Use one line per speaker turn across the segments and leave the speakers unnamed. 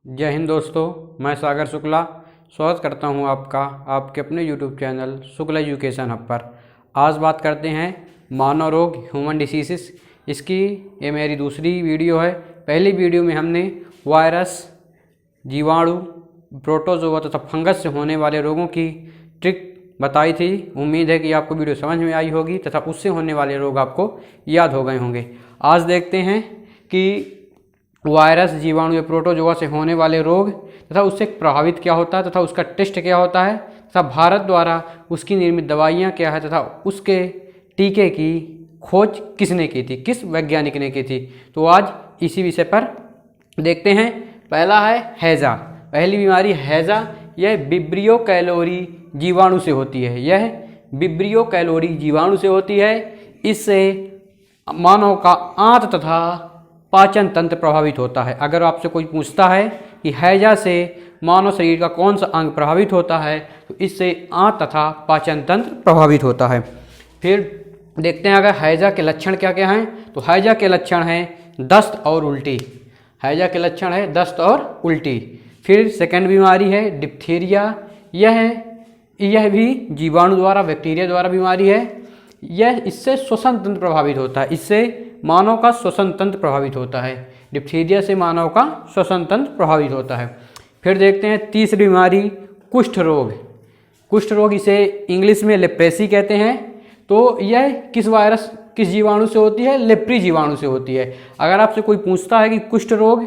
जय हिंद दोस्तों, मैं सागर शुक्ला स्वागत करता हूं आपका आपके अपने YouTube channel Shukla education hub पर। आज बात करते हैं मानव रोग ह्यूमन डिसीज़। इसकी ये मेरी दूसरी वीडियो है। पहली वीडियो में हमने वायरस, जीवाणु, प्रोटोजोआ तथा फंगस से होने वाले रोगों की ट्रिक बताई थी। उम्मीद है कि आपको वीडियो समझ में आई होगी तथा उससे होने वाले रोग आपको याद हो गए होंगे। आज देखते हैं कि वायरस, जीवाणु या प्रोटोजोआ से होने वाले रोग तथा उससे प्रभावित क्या होता है तथा उसका टेस्ट क्या होता है तथा भारत द्वारा उसकी निर्मित दवाइयाँ क्या है तथा उसके टीके की खोज किसने की थी, किस वैज्ञानिक ने की थी। तो आज इसी विषय पर देखते हैं। पहला है हैजा। पहली बीमारी हैजा, यह विब्रियो कैलोरी जीवाणु से होती है। यह विब्रियो कैलोरी जीवाणु से होती है। इससे मानव का आंत तथा पाचन तंत्र प्रभावित होता है। अगर आपसे कोई पूछता है कि हैजा से मानव शरीर का कौन सा अंग प्रभावित होता है, तो इससे आंत तथा पाचन तंत्र प्रभावित होता है। फिर देखते हैं अगर हैजा के लक्षण क्या क्या हैं। तो हैजा के लक्षण हैं दस्त और उल्टी। हैजा के लक्षण है दस्त और उल्टी। फिर सेकंड बीमारी है डिप्थीरिया। यह भी जीवाणु द्वारा, बैक्टीरिया द्वारा बीमारी है। इससे श्वसन तंत्र प्रभावित होता है। इससे मानव का श्वसन तंत्र प्रभावित होता है। डिप्थीरिया से मानव का श्वसन तंत्र प्रभावित होता है। फिर देखते हैं तीसरी बीमारी कुष्ठ रोग। कुष्ठ रोग, इसे इंग्लिश में लेप्रेसी कहते हैं। तो यह किस वायरस, किस जीवाणु से होती है? लेप्री जीवाणु से होती है। अगर आपसे कोई पूछता है कि कुष्ठ रोग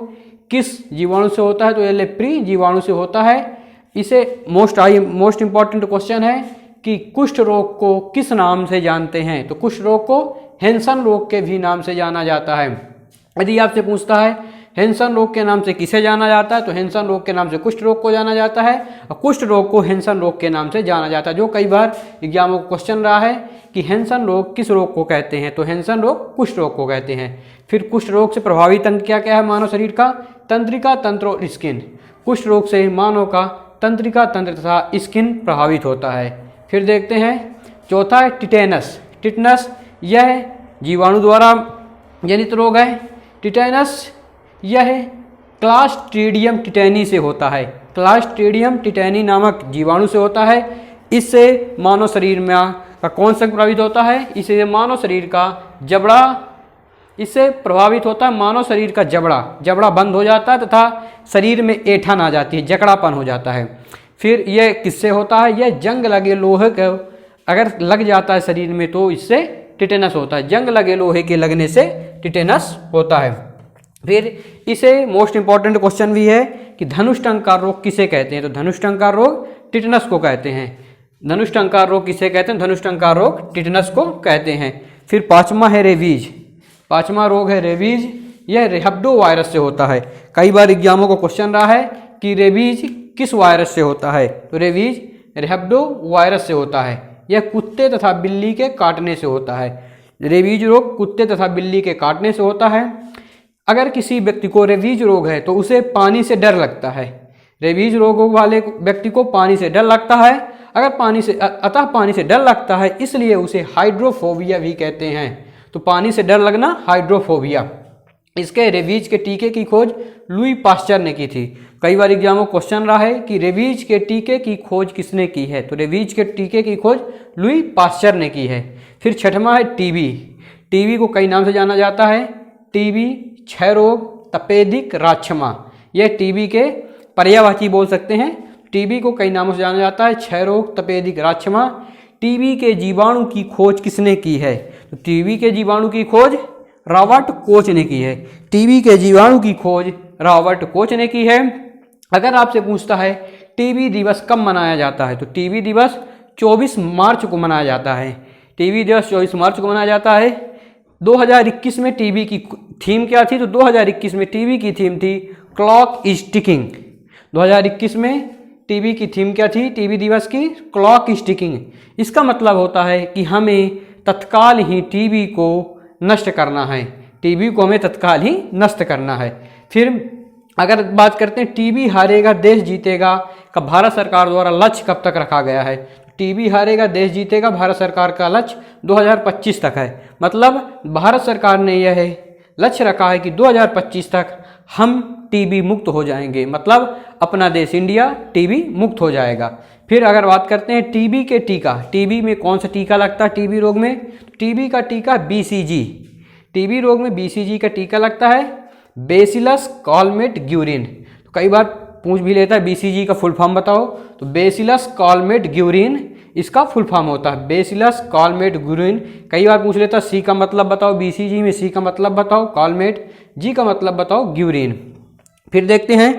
किस जीवाणु से होता है, तो यह लेप्री जीवाणु से होता है। इसे मोस्ट इंपॉर्टेंट क्वेश्चन है कि कुष्ठ रोग को किस नाम से जानते हैं? तो कुष्ठ रोग को हैंसन रोग के भी नाम से जाना जाता है। यदि आपसे पूछता है हैंसन रोग के नाम से किसे जाना जाता है, तो हैंसन रोग के नाम से कुष्ठ रोग को जाना जाता है और कुष्ठ रोग को हैंसन रोग के नाम से जाना जाता है। जो कई बार एग्जामों को क्वेश्चन रहा है कि हैंसन रोग किस रोग को कहते हैं, तो हैंसन रोग कुष्ठ रोग को कहते हैं। फिर कुष्ठ रोग से प्रभावित अंग क्या क्या है मानव शरीर का? तंत्रिका तंत्र और स्किन। कुष्ठ रोग से मानव का तंत्रिका तंत्र तथा स्किन प्रभावित होता है। फिर देखते हैं चौथा है टिटेनस। टिटनस, यह जीवाणु द्वारा जनित रोग है। टिटेनस यह क्लास्ट्रीडियम टिटेनी से होता है। क्लास्ट्रीडियम टिटेनी नामक जीवाणु से होता है। इससे मानव शरीर में का कौन सा प्रभावित होता है? इससे मानव शरीर का जबड़ा, इससे प्रभावित होता है मानव शरीर का जबड़ा बंद हो जाता है तथा शरीर में ऐंठन आ जाती है, जकड़ापन हो जाता है। फिर यह किससे होता है? यह जंग लगे लोहे का अगर लग जाता है शरीर में, तो इससे टिटेनस होता है। जंग लगे लोहे के लगने से टिटेनस होता है। फिर इसे मोस्ट इंपॉर्टेंट क्वेश्चन भी है कि धनुष्टंकार रोग किसे कहते हैं? तो धनुष्टंकार रोग टिटेनस को कहते हैं। धनुष्टंकार रोग किसे कहते हैं? धनुष्टंकार रोग टिटेनस को कहते हैं। फिर पांचवा है रेबीज। पांचवा रोग है रेबीज। यह रेहब्डो वायरस से होता है। कई बार एग्जामों को क्वेश्चन रहा है कि रेबीज किस वायरस से होता है, तो रेबीज रेहब्डो वायरस से होता है। यह कुत्ते तथा बिल्ली के काटने से होता है। रेबीज रोग कुत्ते तथा बिल्ली के काटने से होता है। अगर किसी व्यक्ति को रेबीज रोग है तो उसे पानी से डर लगता है। रेबीज रोग वाले व्यक्ति को पानी से डर लगता है। अतः पानी से डर लगता है, इसलिए उसे हाइड्रोफोबिया भी कहते हैं। तो पानी से डर लगना हाइड्रोफोबिया। इसके रेबीज के टीके की खोज लुई पास्चर ने की थी। कई बार एग्जाम में क्वेश्चन रहा है कि रेबीज के टीके की खोज किसने की है, तो रेबीज के टीके की खोज लुई पास्चर ने की है। फिर छठवां है टीबी। टीबी को कई नाम से जाना जाता है। टीबी, क्षय रोग, तपेदिक राक्षमा, यह टीबी के पर्यायवाची बोल सकते हैं। टीबी को कई नामों से जाना जाता है, क्षय रोग, तपेदिक राक्षमा। टीबी के जीवाणु की खोज किसने की है? तो टीबी के जीवाणु की खोज रॉबर्ट कोच ने की है। टीबी के जीवाणु की खोज रॉबर्ट कोच ने की है। अगर आपसे पूछता है टीबी दिवस कब मनाया जाता है, तो टीबी दिवस 24 मार्च को मनाया जाता है। टीबी दिवस 24 मार्च को मनाया जाता है। 2021 में टीबी की थीम क्या थी? तो 2021 में टीबी की थीम थी क्लॉक इज टिकिंग। 2021 में टीबी की थीम क्या थी? टीबी दिवस की क्लॉक इज टिकिंग। इसका मतलब होता है कि हमें तत्काल ही टीबी को नष्ट करना है। टीबी को हमें तत्काल ही नष्ट करना है। फिर अगर बात करते हैं टीबी हारेगा देश जीतेगा का भारत सरकार द्वारा लक्ष्य कब तक रखा गया है? टीबी हारेगा देश जीतेगा भारत सरकार का लक्ष्य 2025 तक है। मतलब भारत सरकार ने यह लक्ष्य रखा है कि 2025 तक हम टीबी मुक्त हो जाएंगे, मतलब अपना देश इंडिया टीबी मुक्त हो जाएगा। फिर अगर बात करते हैं टीबी के टीका, टीबी में कौन सा टीका लगता है टीबी रोग में? टीबी का टीका बीसीजी, टीबी रोग में बीसीजी का टीका लगता है, बेसिलस कॉलमेट ग्यूरिन। तो कई बार पूछ भी लेता है बीसीजी का फुल फॉर्म बताओ, तो बेसिलस कॉलमेट ग्यूरिन इसका फुल फॉर्म होता है, बेसिलस कॉलमेट ग्यूरिन। कई बार पूछ लेता है सी का मतलब बताओ, बीसीजी में सी का मतलब बताओ कॉलमेट, जी का मतलब बताओ ग्यूरिन। फिर देखते हैं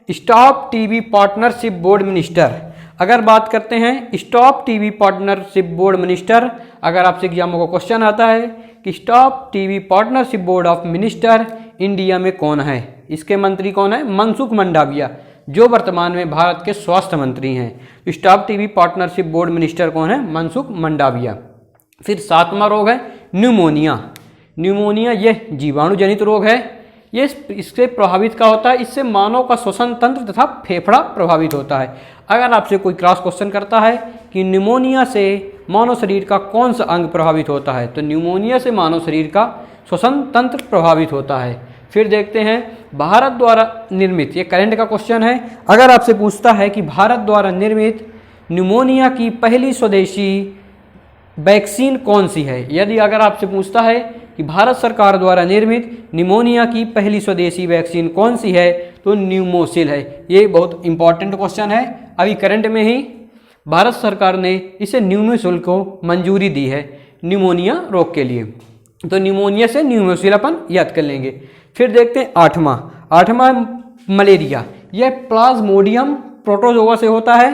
stop TB partnership board minister. अगर बात करते हैं stop TB partnership board minister, अगर आपसे एग्जामों को क्वेश्चन आता है कि stop TB partnership board of minister India में कौन है, इसके मंत्री कौन है? मनसुख मंडाविया, जो वर्तमान में भारत के स्वास्थ्य मंत्री हैं। Stop TB partnership board minister कौन है? मनसुख मंडाविया। फिर 7वां रोग है न्यूमोनिया। न्यूमोनिया यह जीवाणु जनित रोग है, ये इससे प्रभावित क्या होता है? इससे मानव का श्वसन तंत्र तथा फेफड़ा प्रभावित होता है। अगर आपसे कोई क्रॉस क्वेश्चन करता है कि न्यूमोनिया से मानव शरीर का कौन सा अंग प्रभावित होता है, तो न्यूमोनिया से मानव शरीर का श्वसन तंत्र प्रभावित होता है। फिर देखते हैं भारत द्वारा निर्मित, ये करंट का क्वेश्चन है, अगर आपसे पूछता है कि भारत द्वारा निर्मित न्यूमोनिया की पहली स्वदेशी वैक्सीन कौन सी है, यदि अगर आपसे पूछता है कि भारत सरकार द्वारा निर्मित निमोनिया की पहली स्वदेशी वैक्सीन कौन सी है, तो न्यूमोसिल है। ये बहुत इंपॉर्टेंट क्वेश्चन है, अभी करंट में ही भारत सरकार ने इसे न्यूमोसिल को मंजूरी दी है न्यूमोनिया रोग के लिए, तो न्यूमोनिया से न्यूमोसिल अपन याद कर लेंगे। फिर देखते हैं 8वां मलेरिया, यह प्लाज्मोडियम प्रोटोजोआ से होता है।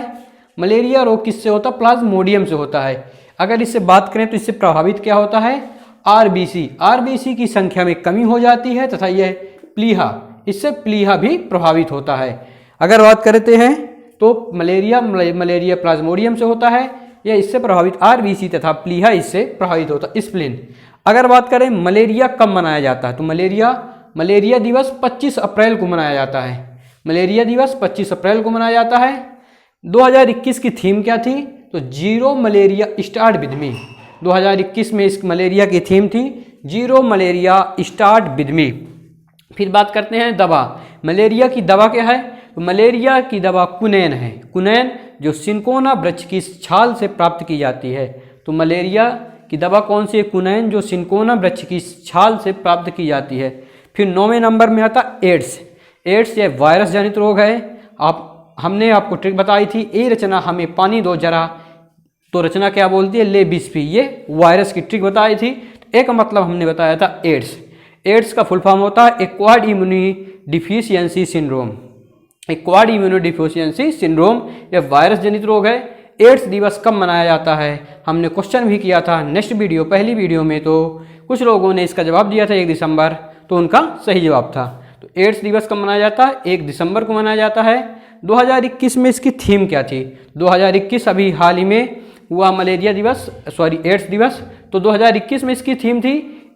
मलेरिया रोग किससे होता है? प्लाज्मोडियम से होता है। अगर इससे बात करें तो इससे प्रभावित क्या होता है? आरबीसी की संख्या में कमी हो जाती है तथा यह प्लीहा, इससे प्लीहा भी प्रभावित होता है। अगर बात करते हैं तो मलेरिया प्लाज्मोडियम से होता है, यह इससे प्रभावित आरबीसी तथा प्लीहा इससे प्रभावित होता है स्प्लीन। अगर बात करें मलेरिया कब मनाया जाता है, तो मलेरिया दिवस 25 अप्रैल को मनाया जाता है। मलेरिया दिवस 25 अप्रैल को मनाया जाता है। 2021 की थीम क्या थी? तो zero malaria start with me. 2021 में इस मलेरिया की थीम थी zero malaria start with me. फिर बात करते हैं दवा, मलेरिया की दवा क्या है? तो मलेरिया की दवा कुनैन है। कुनैन जो सिनकोना वृक्ष की छाल से प्राप्त की जाती है, तो मलेरिया की दवा कौन सी है? कुनैन जो सिनकोना वृक्ष की छाल से प्राप्त की जाती है। फिर 9वें नंबर में आता एड्स। एड्स यह वायरस जनित रोग है। हमने आपको ट्रिक बताई थी, ए रचना हमें पानी दो जरा, तो रचना क्या बोलती है? ले 20 पी। ये वायरस की ट्रिक बताई थी। एक मतलब हमने बताया था एड्स। एड्स का फुल फॉर्म होता है acquired immuno deficiency syndrome. Acquired immuno deficiency syndrome यह वायरस जनित रोग है। एड्स दिवस कब मनाया जाता है? हमने क्वेश्चन भी किया था नेक्स्ट वीडियो, पहली वीडियो में, तो कुछ लोगों ने इसका जवाब दिया था 1 दिसंबर, तो उनका सही जवाब था। तो एड्स दिवस कब मनाया जाता है? 1 दिसंबर को मनाया जाता है। 2021 में इसकी थीम क्या थी? 2021 अभी हाल ही में हुआ मलेरिया दिवस, एड्स दिवस, तो 2021 में इसकी थीम थी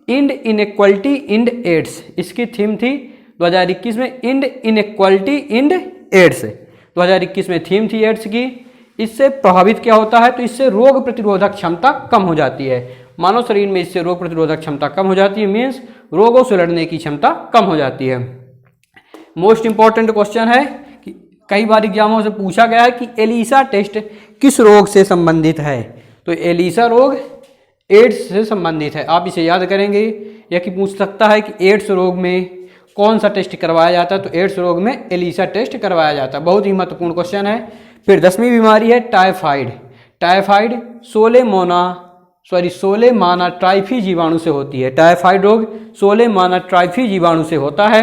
इंड इनइक्वालिटी इंड एड्स। इसकी थीम थी 2021 में इंड इनइक्वालिटी इंड एड्स। 2021 में थीम थी एड्स की। इससे प्रभावित क्या होता है? तो इससे रोग प्रतिरोधक क्षमता कम हो जाती है। मानव शरीर में इससे रोग प्रतिरोधक क्षमता कम हो जाती है, मीन्स रोगों से लड़ने की क्षमता कम हो जाती है। मोस्ट इंपॉर्टेंट क्वेश्चन है कि कई बार एग्जामों से पूछा गया है कि एलिसा टेस्ट किस रोग से संबंधित है? तो एलिसा रोग एड्स से संबंधित है, आप इसे याद करेंगे। या कि पूछ सकता है कि एड्स रोग में कौन सा टेस्ट करवाया जाता है? तो एड्स रोग में एलिसा टेस्ट करवाया जाता है। बहुत ही महत्वपूर्ण क्वेश्चन है। फिर 10वीं बीमारी है टाइफाइड। टाइफाइड सोलेमाना ट्राइफी जीवाणु से होती है। टाइफाइड रोग सोलेमाना ट्राइफी जीवाणु से होता है।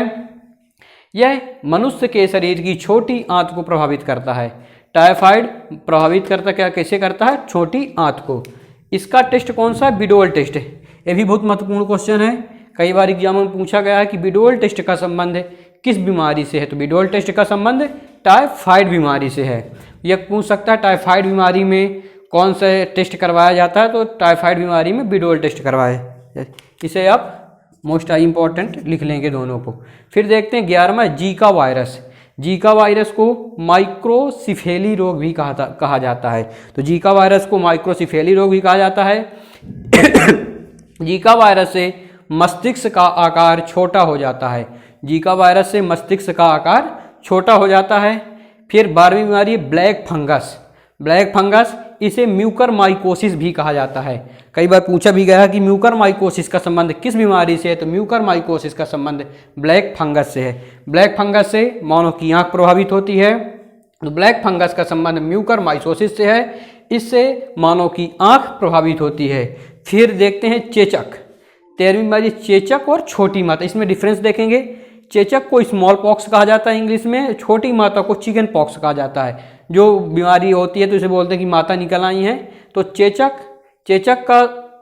यह मनुष्य के शरीर की छोटी आंत को प्रभावित करता है। टाइफाइड प्रभावित करता क्या, कैसे करता है? छोटी आंत को। इसका टेस्ट कौन सा है? बिडोल टेस्ट। ये भी बहुत महत्वपूर्ण क्वेश्चन है, कई बार एग्जाम में पूछा गया है कि बिडोल टेस्ट का संबंध किस बीमारी से है? तो बिडोल टेस्ट का संबंध टाइफाइड बीमारी से है। यह पूछ सकता है टाइफाइड बीमारी में कौन सा टेस्ट करवाया जाता है? तो टाइफाइड बीमारी में बिडोल टेस्ट करवाए। इसे आप मोस्ट इम्पॉर्टेंट लिख लेंगे दोनों को। फिर देखते हैं 11वां जीका वायरस। जीका वायरस को माइक्रोसिफेली रोग भी कहा जाता है। तो जीका वायरस को माइक्रोसिफेली रोग भी कहा जाता है। जीका वायरस से मस्तिष्क का आकार छोटा हो जाता है। जीका वायरस से मस्तिष्क का आकार छोटा हो जाता है। फिर 12वीं बीमारी है ब्लैक फंगस। ब्लैक फंगस इसे म्यूकरमाइकोसिस भी कहा जाता है। कई बार पूछा भी गया है कि म्यूकरमाइकोसिस का संबंध किस बीमारी से है, तो म्यूकरमाइकोसिस का संबंध ब्लैक फंगस से है। ब्लैक फंगस से मानव की आंख प्रभावित होती है, तो ब्लैक फंगस का संबंध म्यूकरमाइकोसिस से है, इससे मानव की आंख प्रभावित होती है। फिर देखते हैं चेचक। 13वीं बीमारी चेचक और छोटी माता, इसमें डिफरेंस देखेंगे। चेचक को स्मॉल पॉक्स कहा जाता है इंग्लिश में, छोटी माता को चिकन पॉक्स कहा जाता है। जो बीमारी होती है तो इसे बोलते हैं कि माता निकल आई है। तो चेचक का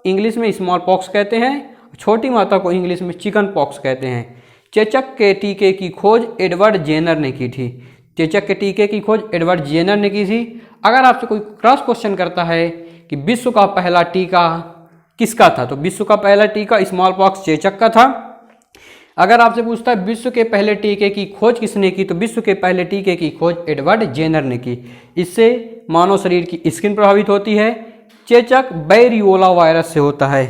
इंग्लिश में स्मॉल पॉक्स कहते हैं, छोटी माता को इंग्लिश में चिकन पॉक्स कहते हैं। चेचक के टीके की खोज एडवर्ड जेनर ने की थी। चेचक के टीके की खोज एडवर्ड जेनर ने की थी। अगर आपसे कोई क्रॉस क्वेश्चन करता है कि विश्व का पहला टीका किसका था, तो विश्व का पहला टीका स्मॉल पॉक्स चेचक का था। अगर आपसे पूछता है विश्व के पहले टीके की खोज किसने की, तो विश्व के पहले टीके की खोज एडवर्ड जेनर ने की। इससे मानव शरीर की स्किन प्रभावित होती है। चेचक बैरियोला वायरस से होता है।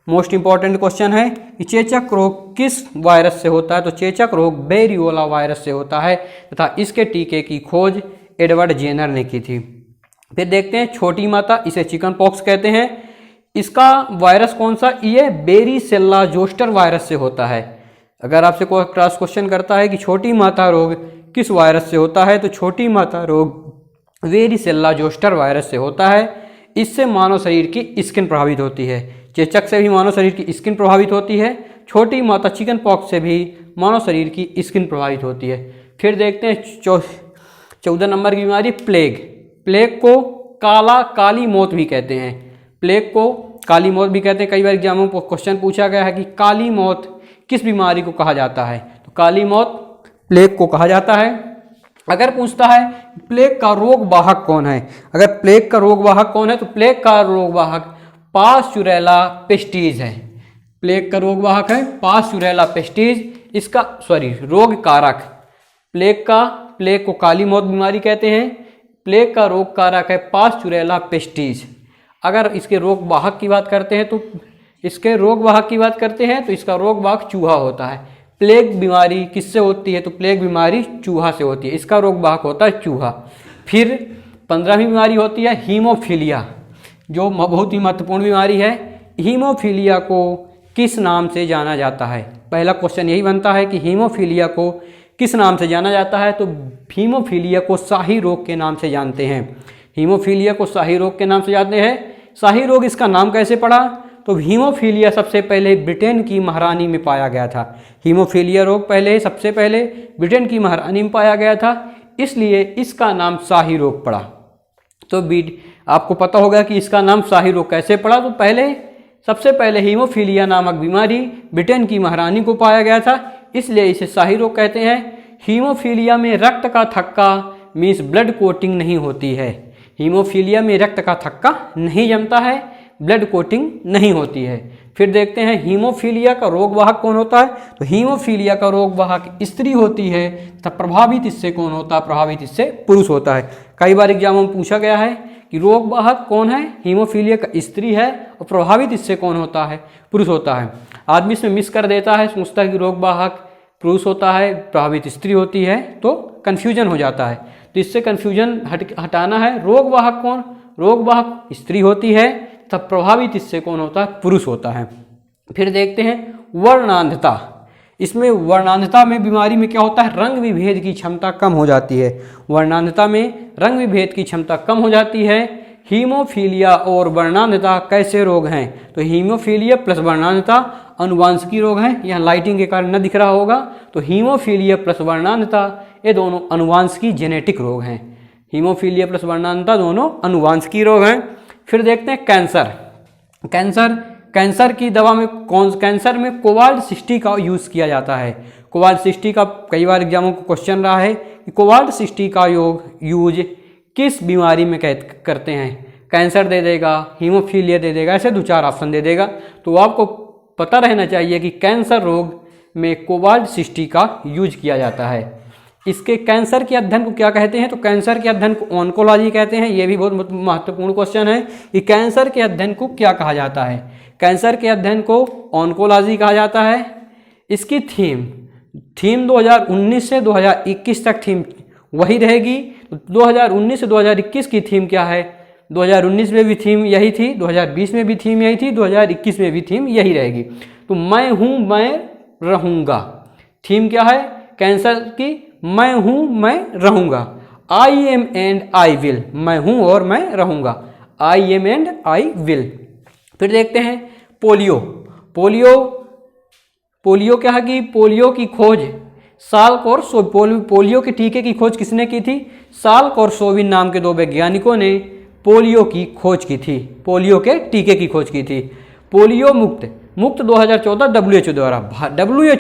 मोस्ट इंपॉर्टेंट क्वेश्चन है कि चेचक रोग किस वायरस से होता है, तो चेचक रोग बैरियोला वायरस से होता है तथा इसके टीके की खोज एडवर्ड जेनर ने की थी। फिर देखते हैं छोटी माता, इसे चिकन पॉक्स कहते हैं। इसका वायरस कौन सा, ये बेरीसेल्ला जोस्टर वायरस से होता है। अगर आपसे कोई क्रॉस क्वेश्चन करता है कि छोटी माता रोग किस वायरस से होता है, तो छोटी माता रोग वेरिसेल्ला जोस्टर वायरस से होता है। इससे मानव शरीर की स्किन प्रभावित होती है। चेचक से भी मानव शरीर की स्किन प्रभावित होती है। छोटी माता चिकन पॉक्स से भी मानव शरीर की स्किन प्रभावित होती है। फिर देखते हैं 14 नंबर की बीमारी प्लेग। प्लेग को काली मौत भी कहते हैं। प्लेग को काली मौत भी कहते हैं। कई बार एग्जामों में क्वेश्चन पूछा गया है कि काली मौत किस बीमारी को कहा जाता है, तो काली मौत प्लेग को कहा जाता है। अगर पूछता है प्लेग का रोग वाहक कौन है, अगर प्लेग का रोग वाहक कौन है, तो प्लेग का रोग वाहक पास्चुरेला पेस्टिज है। प्लेग का रोग वाहक है पास्चुरेला पेस्टिज। इसका रोग कारक प्लेग को काली मौत बीमारी कहते हैं। प्लेग का रोग कारक है पास्चुरेला पेस्टिज। अगर इसके रोग वाहक की बात करते हैं तो इसका रोग वाहक चूहा होता है। प्लेग बीमारी किससे होती है, तो प्लेग बीमारी चूहा से होती है। इसका रोग वाहक होता है चूहा। फिर 15वीं बीमारी होती है हीमोफीलिया, जो बहुत ही महत्वपूर्ण बीमारी है। हीमोफीलिया को किस नाम से जाना जाता है, पहला क्वेश्चन यही बनता है कि हीमोफीलिया को किस नाम से जाना जाता है, तो हीमोफीलिया को शाही रोग के नाम से जानते हैं। हीमोफीलिया को शाही रोग के नाम से जानते हैं। शाही रोग इसका नाम कैसे पड़ा, तो हीमोफीलिया सबसे पहले ब्रिटेन की महारानी में पाया गया था। हीमोफीलिया रोग सबसे पहले ब्रिटेन की महारानी में पाया गया था, इसलिए इसका नाम शाही रोग पड़ा। तो आपको पता होगा कि इसका नाम शाही रोग कैसे पड़ा, तो सबसे पहले हीमोफीलिया नामक बीमारी ब्रिटेन की महारानी को पाया गया था, इसलिए इसे शाही रोग कहते हैं। हीमोफीलिया में रक्त का थक्का मीन्स ब्लड कोटिंग नहीं होती है। हीमोफीलिया में रक्त का थक्का नहीं जमता है, ब्लड कोटिंग नहीं होती है। फिर देखते हैं हीमोफीलिया का रोग वाहक कौन होता है, तो हीमोफीलिया का रोग वाहक स्त्री होती है तब प्रभावित इससे कौन होता है, प्रभावित इससे पुरुष होता है। कई बार एग्जाम में पूछा गया है कि रोग वाहक कौन है, हीमोफीलिया का स्त्री है और प्रभावित इससे कौन होता है, पुरुष होता है। आदमी इसमें मिस कर देता है, सोचता है कि रोग वाहक पुरुष होता है, प्रभावित स्त्री होती है, तो कन्फ्यूजन हो जाता है। तो इससे कन्फ्यूजन हटाना है। रोग वाहक कौन, रोग वाहक स्त्री होती है तब प्रभावित इससे कौन होता है, पुरुष होता है। फिर देखते हैं वर्णांधता। इसमें वर्णांधता में बीमारी में क्या होता है, रंग विभेद की क्षमता कम हो जाती है। वर्णांधता में रंग विभेद की क्षमता कम हो जाती है। हीमोफीलिया और वर्णांधता कैसे रोग हैं, तो हीमोफीलिया प्लस वर्णांधता अनुवांशिकी रोग हैं। यहाँ लाइटिंग के कारण न दिख रहा होगा, तो हीमोफीलिया प्लस वर्णांधता ये दोनों अनुवांशिकी जेनेटिक रोग हैं। हीमोफीलिया प्लस वर्णांधता दोनों अनुवांशिकी रोग हैं। फिर देखते हैं कैंसर की दवा में कैंसर में कोबाल्ट-60 का यूज़ किया जाता है। कोबाल्ट-60 का कई बार एग्जामों को क्वेश्चन रहा है कि कोबाल्ट-60 का यूज किस बीमारी में करते हैं, कैंसर दे देगा, हीमोफीलिया दे देगा, ऐसे 2-4 ऑप्शन दे देगा। तो आपको पता रहना चाहिए कि कैंसर रोग में कोबाल्ट-60 का यूज किया जाता है। इसके कैंसर के अध्ययन को क्या कहते हैं, तो कैंसर के अध्ययन को ऑन्कोलॉजी कहते हैं। ये भी बहुत महत्वपूर्ण क्वेश्चन है कि कैंसर के अध्ययन को क्या कहा जाता है। कैंसर के अध्ययन को ऑन्कोलॉजी कहा जाता है। इसकी थीम थीम 2019 से 2021 तक थीम वही रहेगी। तो 2019 से 2021 की थीम क्या है? 2019 में भी थीम यही थी, 2020 में भी थीम यही थी, 2021 में भी थीम यही रहेगी। तो मैं हूँ मैं रहूँगा, थीम क्या है कैंसर की? मैं हूँ मैं रहूँगा। I am and I will, मैं हूँ और मैं रहूँगा, I am and I will. फिर देखते हैं पोलियो। पोलियो क्या है कि पोलियो की खोज साल्क और पोलियो के टीके की खोज किसने की थी? साल्क और सोविन नाम के दो वैज्ञानिकों ने पोलियो की खोज की थी, पोलियो के टीके की खोज की थी। पोलियो मुक्त 2014 WHO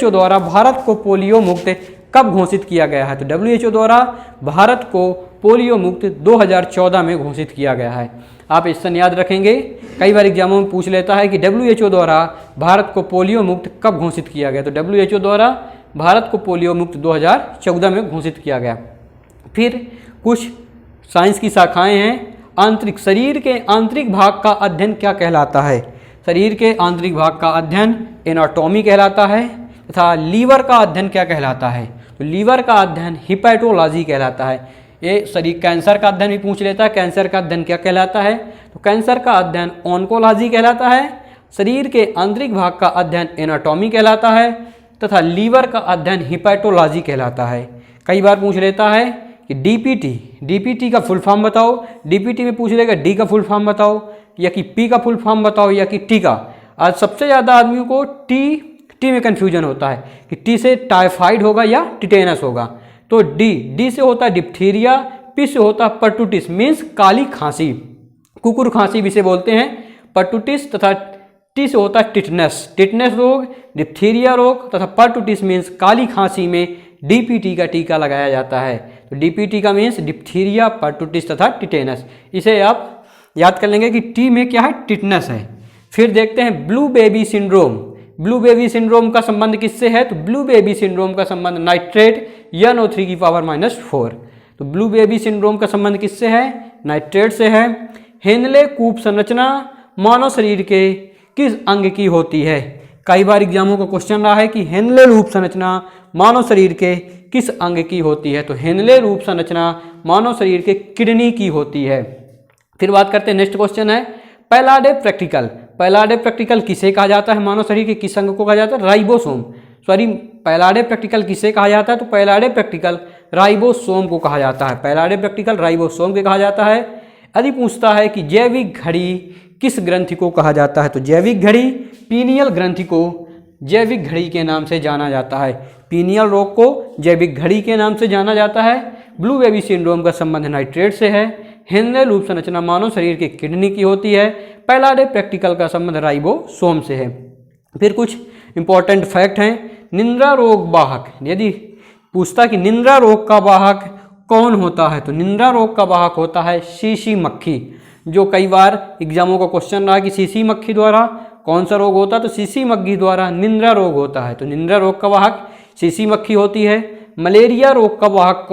द्वारा भारत को पोलियो मुक्त कब घोषित किया गया है? तो WHO द्वारा भारत को पोलियो मुक्त 2014 में घोषित किया गया है। आप इस सन याद रखेंगे, कई बार एग्जामों में पूछ लेता है कि WHO द्वारा भारत को पोलियो मुक्त कब घोषित किया गया? तो WHO द्वारा भारत को पोलियो मुक्त 2014 में घोषित किया गया। फिर कुछ साइंस की शाखाएं हैं। शरीर के आंतरिक भाग का अध्ययन क्या कहलाता है? शरीर के आंतरिक भाग का अध्ययन एनाटॉमी कहलाता है। तथा लीवर का अध्ययन क्या कहलाता है? तो लीवर का अध्ययन हिपैटोलॉजी कहलाता है। ये शरीर कैंसर का अध्ययन भी पूछ लेता है, कैंसर का अध्ययन क्या कहलाता है? तो कैंसर का अध्ययन ऑन्कोलॉजी कहलाता है। शरीर के आंतरिक भाग का अध्ययन एनाटॉमी कहलाता है तथा लीवर का अध्ययन हिपैटोलॉजी कहलाता है। कई बार पूछ लेता है कि डीपीटी का फुल फॉर्म बताओ। डीपीटी में पूछ लेगा डी का फुल फॉर्म बताओ, या कि पी का फुल फॉर्म बताओ, या कि टी का। आज सबसे ज़्यादा आदमियों को टी में कन्फ्यूजन होता है कि टी से टाइफाइड होगा या टिटेनस होगा। तो डी से होता है डिप्थीरिया, पी से होता है पर्टुटिस मीन्स काली खांसी, कुकुर खांसी भी से बोलते हैं पर्टुटिस, तथा टी से होता है टिटनेस रोग, डिप्थीरिया रोग तथा पर्टुटिस मीन्स काली खांसी में डीपीटी का टीका लगाया जाता है। तो डीपीटी का मीन्स डिप्थीरिया, पर्टुटिस तथा टिटेनस। इसे आप याद कर लेंगे कि टी में क्या है? टिटनेस है। फिर देखते हैं blue baby syndrome. Blue baby syndrome का संबंध किससे है? तो ब्लू बेबी सिंड्रोम का संबंध नाइट्रेट NO3⁴। तो ब्लू बेबी सिंड्रोम का संबंध किससे है? नाइट्रेट से है। हेनले कूप संरचना मानव शरीर के किस अंग की होती है? कई बार एग्जामों का क्वेश्चन रहा है कि हेनले रूप संरचना मानव शरीर के किस अंग की होती है? तो हेनले रूप संरचना मानव शरीर के किडनी की होती है। फिर बात करते हैं, नेक्स्ट क्वेश्चन है पैलाडे प्रैक्टिकल। पैलाडे प्रैक्टिकल किसे कहा जाता है? मानव शरीर के किस अंग को कहा जाता है? राइबोसोम। पैलाडे प्रैक्टिकल किसे कहा जाता है? तो पैलाडे प्रैक्टिकल राइबोसोम को कहा जाता है। पैलाडे प्रैक्टिकल राइबोसोम को कहा जाता है। यदि पूछता है कि जैविक घड़ी किस ग्रंथि को कहा जाता है? तो जैविक घड़ी पीनियल ग्रंथि को जैविक घड़ी के नाम से जाना जाता है। पीनियल रोग को जैविक घड़ी के नाम से जाना जाता है। ब्लू बेबी सिंड्रोम का संबंध नाइट्रेट से है। हेनले रूप संरचना मानव शरीर के किडनी की होती है। पैलाडे प्रैक्टिकल का संबंध राइबोसोम से है। फिर कुछ इंपॉर्टेंट फैक्ट हैं। निंद्रा रोग वाहक, यदि पूछता कि निंद्रा रोग का वाहक कौन होता है? तो निंद्रा रोग का वाहक होता है शीशी मक्खी। जो कई बार एग्जामों का क्वेश्चन रहा कि शीशी मक्खी द्वारा कौन सा रोग होता है? तो शीशी मक्खी द्वारा निंद्रा रोग होता है। तो निंद्रा रोग का वाहक शीशी मक्खी होती है। मलेरिया रोग का वाहक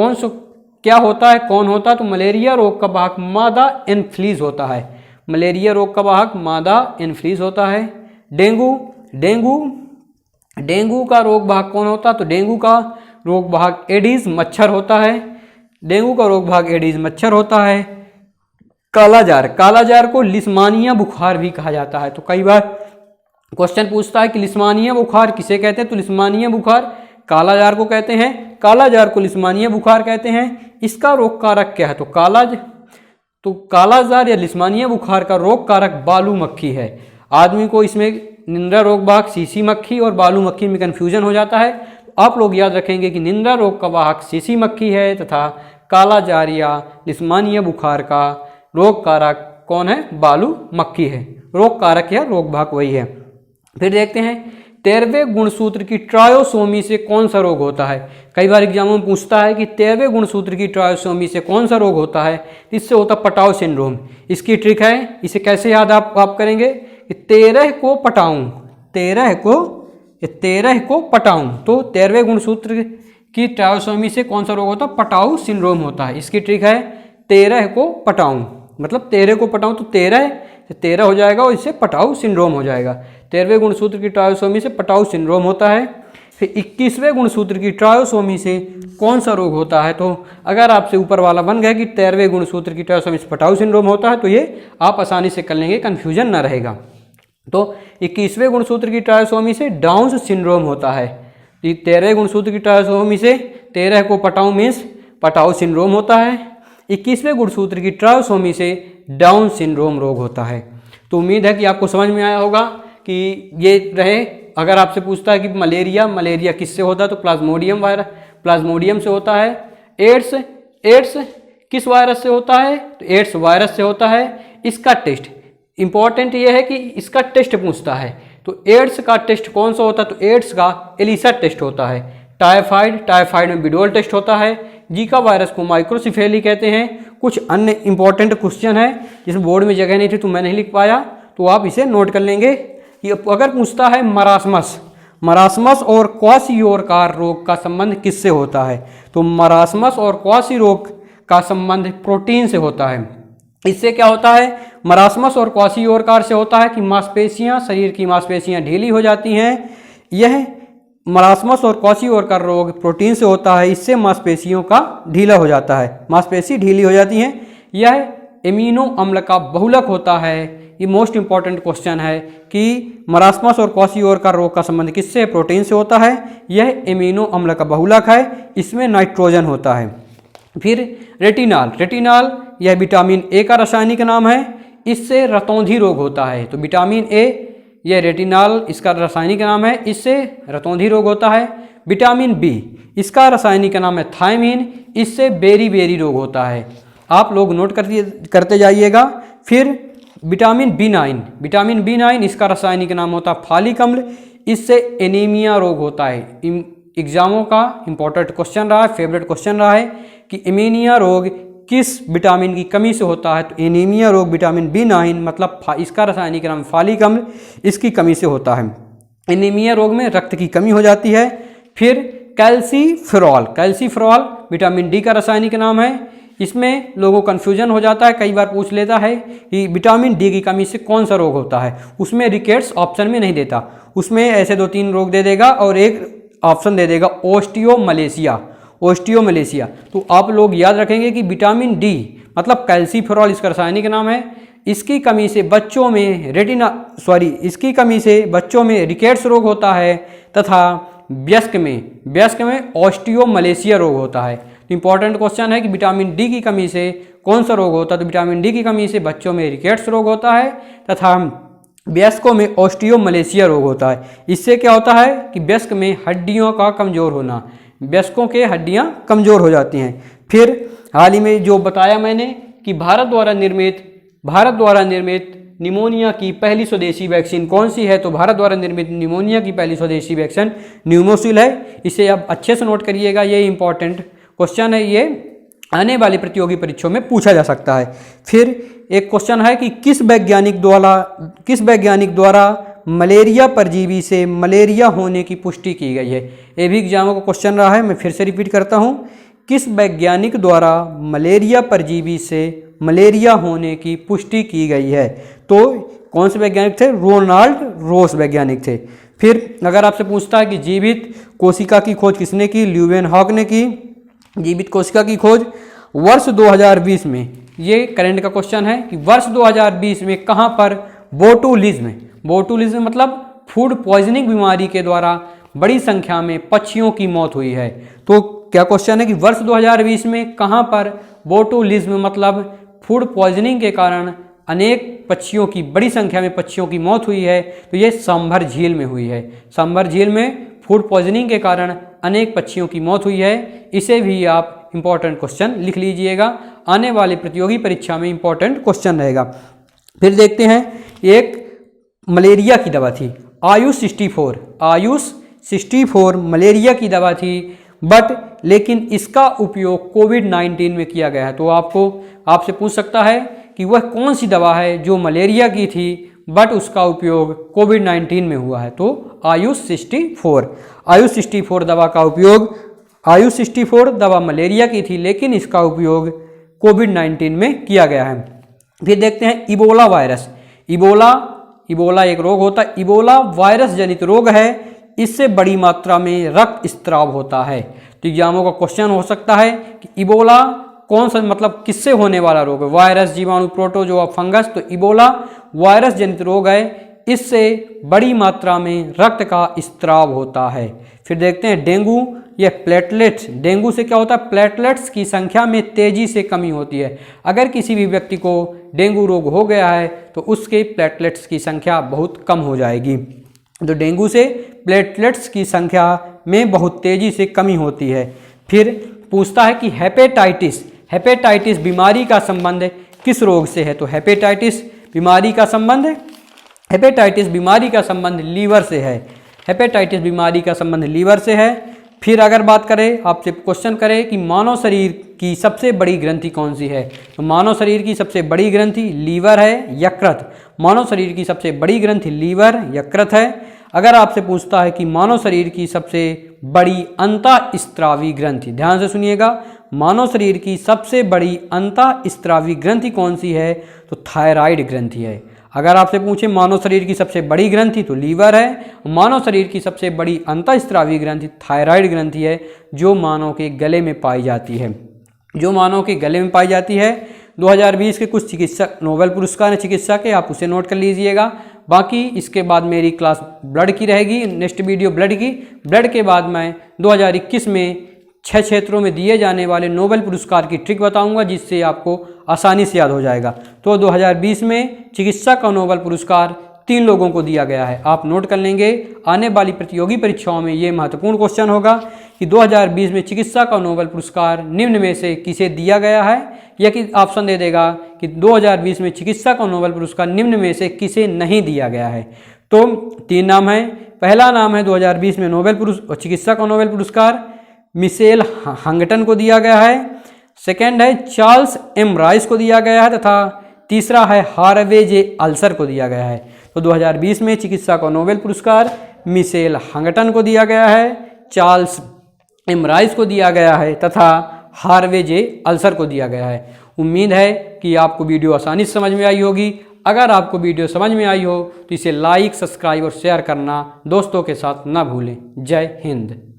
क्या होता है, कौन होता है? तो मलेरिया रोग का वाहक मादा एनफ्लीज होता है। मलेरिया रोग का वाहक मादा एनफ्लीज होता है। डेंगू का रोग वाहक कौन होता है? तो डेंगू का रोग वाहक एडीज मच्छर होता है। डेंगू का रोग वाहक एडीज मच्छर होता है। कालाजार को लिस्मानिया बुखार भी कहा जाता है। तो कई बार क्वेश्चन पूछता है कि लिस्मानिया बुखार किसे कहते हैं? तो लिस्मानिया बुखार कालाजार को कहते हैं। कालाजार को लिस्मानिया बुखार कहते हैं। इसका रोग कारक क्या है? तो कालाजार या लिस्मानिया बुखार का रोग कारक बालू मक्खी है। आदमी को इसमें निंद्रा रोग वाहक शीशी मक्खी और बालू मक्खी में कन्फ्यूजन हो जाता है। तो आप लोग याद रखेंगे कि निंद्रा रोग का वाहक शीशी मक्खी है तथा कालाजार या लिस्मानिया बुखार का रोग कारक कौन है? बालू मक्खी है। रोग कारक या रोग वाहक वही है। फिर देखते हैं 13वें गुणसूत्र की ट्रायोसोमी से कौन सा रोग होता है? कई बार एग्जामों में पूछता है कि 13वें गुणसूत्र की ट्रायोसोमी से कौन सा रोग होता है? इससे होता पटाव सिंड्रोम। इसकी ट्रिक है, इसे कैसे याद आप करेंगे कि 13 को पटाऊं, 13 को पटाऊं। तो 13वें गुणसूत्र की ट्रायोसोमी से कौन सा रोग होता है? पटाऊ सिंड्रोम होता है। इसकी ट्रिक है 13 को पटाऊं, मतलब 13 को पटाऊं तो 13 हो जाएगा और इससे पटाऊ सिंड्रोम हो जाएगा। 13वें गुणसूत्र की ट्रायोसोमी से पटाऊ सिंड्रोम होता है। फिर 21वें गुणसूत्र की ट्रायोसोमी से कौन सा रोग होता है? तो अगर आपसे ऊपर वाला बन गया कि 13वें गुणसूत्र की ट्रायोसोमी से पटाऊ सिंड्रोम होता है तो ये आप आसानी से कर लेंगे, कन्फ्यूजन ना रहेगा। तो 21वें गुणसूत्र की ट्रायोसोमी से डाउन सिंड्रोम होता है। 13वें गुणसूत्र की ट्रायोसोमी से 13 को पटाऊ मीन्स पटाऊ सिंड्रोम होता है। 21वें गुणसूत्र की ट्रायोसोमी से डाउन सिंड्रोम रोग होता है। तो उम्मीद है कि आपको समझ में आया होगा कि ये रहे। अगर आपसे पूछता है कि मलेरिया किससे होता है तो प्लाज्मोडियम से होता है। एड्स किस वायरस से होता है? तो एड्स वायरस से होता है। इसका टेस्ट इंपॉर्टेंट ये है कि इसका टेस्ट पूछता है, तो एड्स का टेस्ट कौन सा होता है? तो एड्स का एलिसा टेस्ट होता है। टाइफाइड में बिडोल टेस्ट होता है। जीका वायरस को माइक्रोसिफेली कहते हैं। कुछ अन्य इंपॉर्टेंट क्वेश्चन है जिसमें बोर्ड में जगह नहीं थी तो मैं नहीं लिख पाया, तो आप इसे नोट कर लेंगे कि अगर पूछता है मरासमस और क्वाशियोरकार रोग का संबंध किससे होता है? तो मरासमस और क्वाशी रोग का संबंध प्रोटीन से होता है। इससे क्या होता है? मरासमस और क्वाशियोरकार से होता है कि शरीर की मांसपेशियां ढीली हो जाती हैं। यह मरासमस और क्वाशियोरकार रोग प्रोटीन से होता है। इससे मांसपेशियों का ढीला हो जाता है, मांसपेशी ढीली हो जाती हैं। यह एमिनो अम्ल का बहुलक होता है। ये मोस्ट इंपॉर्टेंट क्वेश्चन है कि मरासमस और क्वाशियोरकार रोग का संबंध किससे? प्रोटीन से होता है। यह एमिनो अम्ल का बहुलक है, इसमें नाइट्रोजन होता है। फिर रेटिनॉल यह विटामिन ए का रासायनिक नाम है। इससे रतौंधी रोग होता है। तो विटामिन ए यह रेटिनॉल इसका रासायनिक नाम है, इससे रतौंधी रोग होता है। विटामिन बी इसका रासायनिक नाम है थायमीन, इससे बेरी रोग होता है। आप लोग नोट करते जाइएगा। फिर विटामिन बी नाइन इसका रासायनिक नाम होता है फालिक अम्ल, इससे एनीमिया रोग होता है। एग्जामों का इंपॉर्टेंट क्वेश्चन रहा है, फेवरेट क्वेश्चन रहा है कि एनीमिया रोग किस विटामिन की कमी से होता है? तो एनीमिया रोग विटामिन B9 मतलब इसका रासायनिक नाम फालिक अम्ल, इसकी कमी से होता है। एनीमिया रोग में रक्त की कमी हो जाती है। फिर कैल्सीफेरॉल विटामिन डी का रासायनिक नाम है। इसमें लोगों को कन्फ्यूजन हो जाता है, कई बार पूछ लेता है कि विटामिन डी की कमी से कौन सा रोग होता है। उसमें रिकेट्स ऑप्शन में नहीं देता, उसमें ऐसे 2-3 रोग दे देगा और एक ऑप्शन दे देगा ओस्टियोमलेशिया। तो आप लोग याद रखेंगे कि विटामिन डी मतलब कैल्सीफेरॉल इसका रासायनिक नाम है। इसकी कमी से बच्चों में रिकेट्स रोग होता है तथा वयस्क में ओस्टियोमलेशिया रोग होता है। तो इंपॉर्टेंट क्वेश्चन है कि विटामिन डी की कमी से कौन सा रोग होता है? तो विटामिन डी की कमी से बच्चों में रिकेट्स रोग होता है तथा वयस्कों में ओस्टियोमलेशिया रोग होता है। इससे क्या होता है कि वयस्क में हड्डियों का कमजोर होना, वयस्कों के हड्डियां कमजोर हो जाती हैं। फिर हाल ही में जो बताया मैंने कि भारत द्वारा निर्मित निमोनिया की पहली स्वदेशी वैक्सीन कौन सी है? तो भारत द्वारा निर्मित निमोनिया की पहली स्वदेशी वैक्सीन न्यूमोसिल है। इसे आप अच्छे से नोट करिएगा, ये इंपॉर्टेंट क्वेश्चन है, ये आने वाली प्रतियोगी परीक्षाओं में पूछा जा सकता है। फिर एक क्वेश्चन है कि किस वैज्ञानिक द्वारा मलेरिया परजीवी से मलेरिया होने की पुष्टि की गई है? ये भी एग्जामों का क्वेश्चन रहा है, मैं फिर से रिपीट करता हूँ। किस वैज्ञानिक द्वारा मलेरिया परजीवी से मलेरिया होने की पुष्टि की गई है? तो कौन से वैज्ञानिक थे? रोनाल्ड रोस वैज्ञानिक थे। फिर अगर आपसे पूछता है कि जीवित कोशिका की खोज किसने की? ल्यूवेनहॉक ने की जीवित कोशिका की खोज वर्ष 2020 में। ये करंट का क्वेश्चन है कि वर्ष 2020 में कहाँ पर बोटुलिज्म मतलब फूड पॉइजनिंग बीमारी के द्वारा बड़ी संख्या में पक्षियों की मौत हुई है। तो क्या क्वेश्चन है कि वर्ष 2020 में कहाँ पर बोटुलिज्म मतलब फूड पॉइजनिंग के कारण अनेक पक्षियों की बड़ी संख्या में पक्षियों की मौत हुई है? तो ये सांभर झील में हुई है। सांभर झील में फूड पॉइजनिंग के कारण अनेक पक्षियों की मौत हुई है। इसे भी आप इंपॉर्टेंट क्वेश्चन लिख लीजिएगा, आने वाली प्रतियोगी परीक्षा में इंपॉर्टेंट क्वेश्चन रहेगा। फिर देखते हैं, एक मलेरिया की दवा थी आयुष 64 मलेरिया की दवा थी, लेकिन इसका उपयोग कोविड-19 में किया गया है। तो आपसे पूछ सकता है कि वह कौन सी दवा है जो मलेरिया की थी बट उसका उपयोग कोविड-19 में हुआ है? तो आयुष 64 दवा का उपयोग, आयुष 64 दवा मलेरिया की थी लेकिन इसका उपयोग कोविड-19 में किया गया है। फिर देखते हैं इबोला वायरस। इबोला एक रोग होता है, इबोला वायरस जनित रोग है। इससे बड़ी मात्रा में रक्त स्त्राव होता है। तो एग्जामों का क्वेश्चन हो सकता है कि इबोला कौन सा मतलब किससे होने वाला रोग है, वायरस, जीवाणु, प्रोटोजोआ, फंगस। तो इबोला वायरस जनित रोग है, इससे बड़ी मात्रा में रक्त का स्त्राव होता है। फिर देखते हैं डेंगू, यह प्लेटलेट्स, डेंगू से क्या होता है, प्लेटलेट्स की संख्या में तेजी से कमी होती है। अगर किसी भी व्यक्ति को डेंगू रोग हो गया है तो उसके प्लेटलेट्स की संख्या बहुत कम हो जाएगी। तो डेंगू से प्लेटलेट्स की संख्या में बहुत तेजी से कमी होती है। फिर पूछता है कि हेपेटाइटिस, हेपेटाइटिस बीमारी का संबंध किस रोग से है। तो हेपेटाइटिस बीमारी का संबंध, हेपेटाइटिस बीमारी का संबंध लीवर से है। हेपेटाइटिस बीमारी का संबंध लीवर से है। फिर अगर बात करें, आपसे क्वेश्चन करें कि मानव शरीर की सबसे बड़ी ग्रंथि कौन सी है। तो मानव शरीर की सबसे बड़ी ग्रंथि लीवर है, यकृत। मानव शरीर की सबसे बड़ी ग्रंथि लीवर, यकृत है। अगर आपसे पूछता है कि मानव शरीर की सबसे बड़ी अंतःस्त्रावी ग्रंथि, ध्यान से सुनिएगा, मानव शरीर की सबसे बड़ी अंतःस्त्रावी ग्रंथि कौन सी है, तो थायराइड ग्रंथि है। अगर आपसे पूछे मानव शरीर की सबसे बड़ी ग्रंथि, तो लीवर है। मानव शरीर की सबसे बड़ी अंतःस्त्रावी ग्रंथि थायराइड ग्रंथि है, जो मानव के गले में पाई जाती है, जो मानव के गले में पाई जाती है। 2020 के कुछ चिकित्सक नोबेल पुरस्कार चिकित्सा के, आप उसे नोट कर लीजिएगा। बाकी इसके बाद मेरी क्लास ब्लड की रहेगी, नेक्स्ट वीडियो ब्लड की। ब्लड के बाद मैं 2021 में 6 क्षेत्रों में दिए जाने वाले नोबेल पुरस्कार की ट्रिक बताऊंगा, जिससे आपको आसानी से याद हो जाएगा। तो 2020 में चिकित्सा का नोबेल पुरस्कार 3 लोगों को दिया गया है, आप नोट कर लेंगे। आने वाली प्रतियोगी परीक्षाओं में ये महत्वपूर्ण क्वेश्चन होगा कि 2020 में चिकित्सा का नोबेल पुरस्कार निम्न में से किसे दिया गया है, या कि ऑप्शन दे देगा कि 2020 में चिकित्सा का नोबेल पुरस्कार निम्न में से किसे नहीं दिया गया है। तो 3 नाम है। पहला नाम है 2020 में चिकित्सा का नोबेल पुरस्कार मिशेल हंगटन को दिया गया है। सेकेंड है चार्ल्स एम राइस को दिया गया है, तथा तीसरा है हार्वे जे अल्सर को दिया गया है। तो 2020 में चिकित्सा का नोबेल पुरस्कार मिशेल हंगटन को दिया गया है, चार्ल्स एम राइस को दिया गया है, तथा हार्वे जे अल्सर को दिया गया है। उम्मीद है कि आपको वीडियो आसानी से समझ में आई होगी। अगर आपको वीडियो समझ में आई हो तो इसे लाइक, सब्सक्राइब और शेयर करना दोस्तों के साथ ना भूलें। जय हिंद।